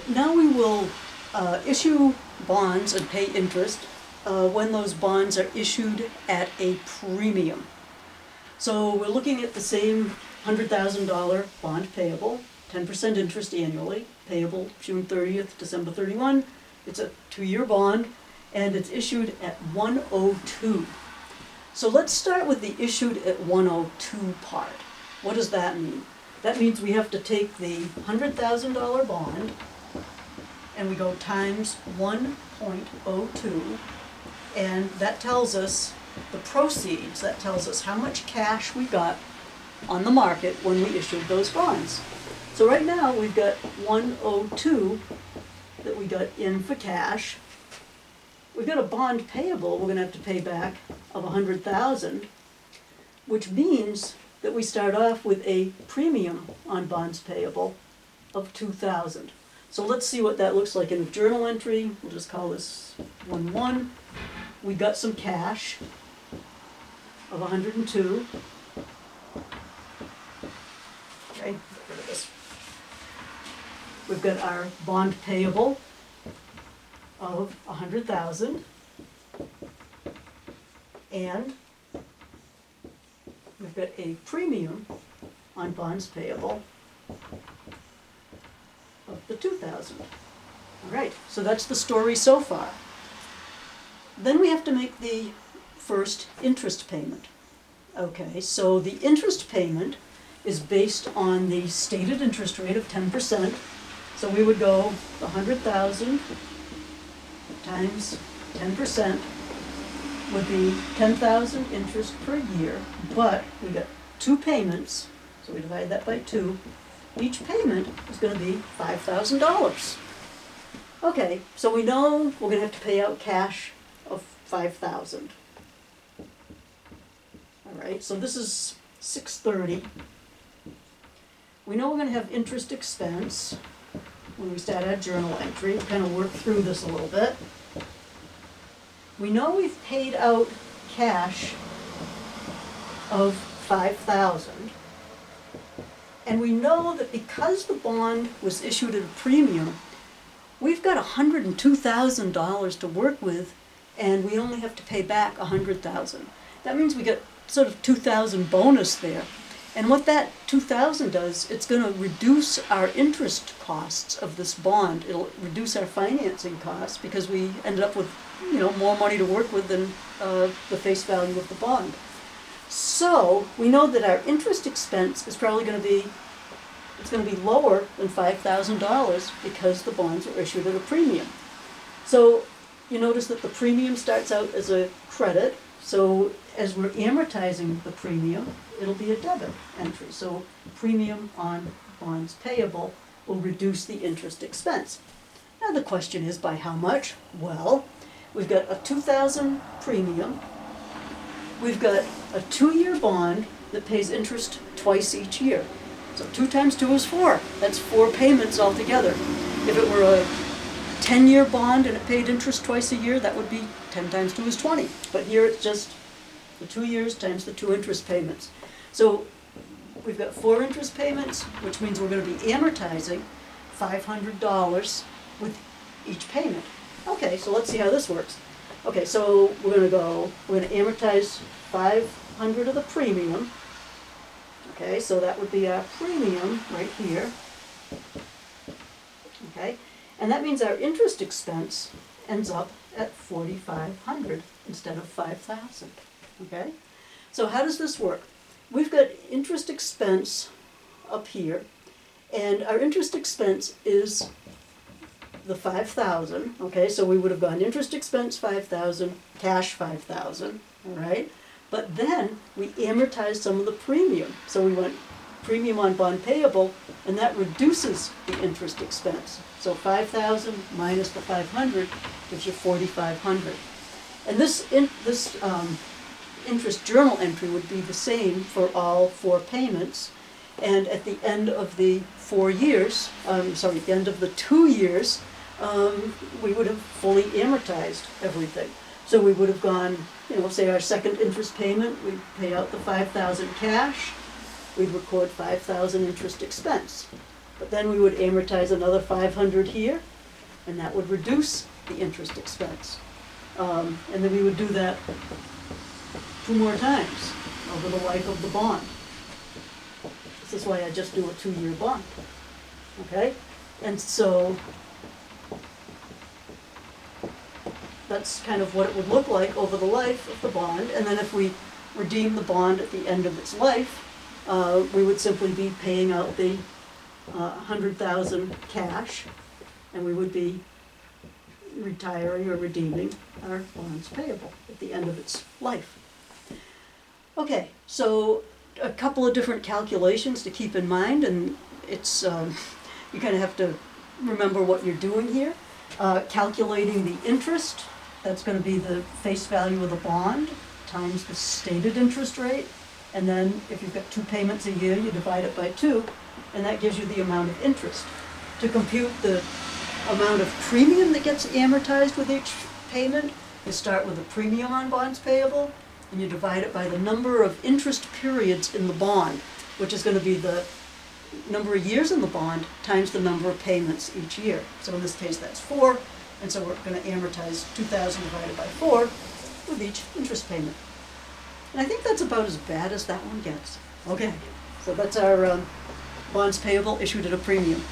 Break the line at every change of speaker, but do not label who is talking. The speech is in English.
now we will issue bonds and pay interest when those bonds are issued at a premium. So we're looking at the same $100,000 bond payable, 10% interest annually, payable June 30th, December 31. It's a 2-year bond, and it's issued at 102. So let's start with the issued at 102 part. What does that mean? That means we have to take the $100,000 bond and we go times 1.02, and that tells us the proceeds. That tells us how much cash we got on the market when we issued those bonds. So right now we've got 102 that we got in for cash. We've got a bond payable we're going to have to pay back of $100,000, which means that we start off with a premium on bonds payable of $2,000. So let's see what that looks like in a journal entry. We'll just call this 1-1. We got some cash of 102. Okay, get rid of this. We've got our bond payable of 100,000, and we've got a premium on bonds payable of the 2,000. All right, so that's the story so far. Then we have to make the first interest payment. Okay, so the interest payment is based on the stated interest rate of 10%. So we would go 100,000 times 10% would be 10,000 interest per year, but we got 2 payments, so we divide that by 2. Each payment is going to be $5,000. Okay, so we know we're going to have to pay out cash of $5,000. All right, so this is 630. We know we're going to have interest expense when we start our journal entry. Kind of work through this a little bit. We know we've paid out cash of $5,000. And we know that because the bond was issued at a premium, we've got $102,000 to work with, and we only have to pay back $100,000. That means we get sort of $2,000 bonus there. And what that $2,000 does, it's going to reduce our interest costs of this bond. It'll reduce our financing costs because we ended up with, more money to work with than the face value of the bond. So we know that our interest expense is probably going to be, it's going to be lower than $5,000 because the bonds were issued at a premium. So you notice that the premium starts out as a credit. So as we're amortizing the premium, it'll be a debit entry. So premium on bonds payable will reduce the interest expense. Now the question is, by how much? Well, we've got a $2,000 premium. We've got a 2-year bond that pays interest twice each year. So 2 times 2 is 4. That's 4 payments altogether. If it were a 10-year bond and it paid interest twice a year, that would be 10 times 2 is 20. But here it's just the 2 years times the 2 interest payments. So we've got 4 interest payments, which means we're going to be amortizing $500 with each payment. Okay, so let's see how this works. Okay, so we're going to amortize 500 of the premium. Okay, so that would be our premium right here. Okay, and that means our interest expense ends up at $4,500 instead of $5,000. Okay, so how does this work? We've got interest expense up here, and our interest expense is the $5,000. Okay, so we would have gone interest expense $5,000, cash $5,000. All right, but then we amortized some of the premium. So we went premium on bond payable, and that reduces the interest expense. So 5,000 minus the 500 gives you 4,500. And this interest journal entry would be the same for all 4 payments. And at the end of the 4 years, at the end of the 2 years, we would have fully amortized everything. So we would have gone, say our second interest payment, we'd pay out the 5,000 cash, we'd record 5,000 interest expense. But then we would amortize another 500 here, and that would reduce the interest expense. And then we would do that 2 more times over the life of the bond. This is why I just do a 2-year bond, okay? And so that's kind of what it would look like over the life of the bond. And then if we redeem the bond at the end of its life, we would simply be paying out the 100,000 cash, and we would be retiring or redeeming our bonds payable at the end of its life. Okay, so a couple of different calculations to keep in mind, and it's you kind of have to remember what you're doing here. Calculating the interest, that's going to be the face value of the bond times the stated interest rate, and then if you've got 2 payments a year, you divide it by 2, and that gives you the amount of interest. To compute the amount of premium that gets amortized with each payment, you start with a premium on bonds payable, and you divide it by the number of interest periods in the bond, which is going to be the number of years in the bond times the number of payments each year. So in this case, that's 4, and so we're going to amortize 2,000 divided by 4 with each interest payment. And I think that's about as bad as that one gets. Okay, so that's our bonds payable issued at a premium.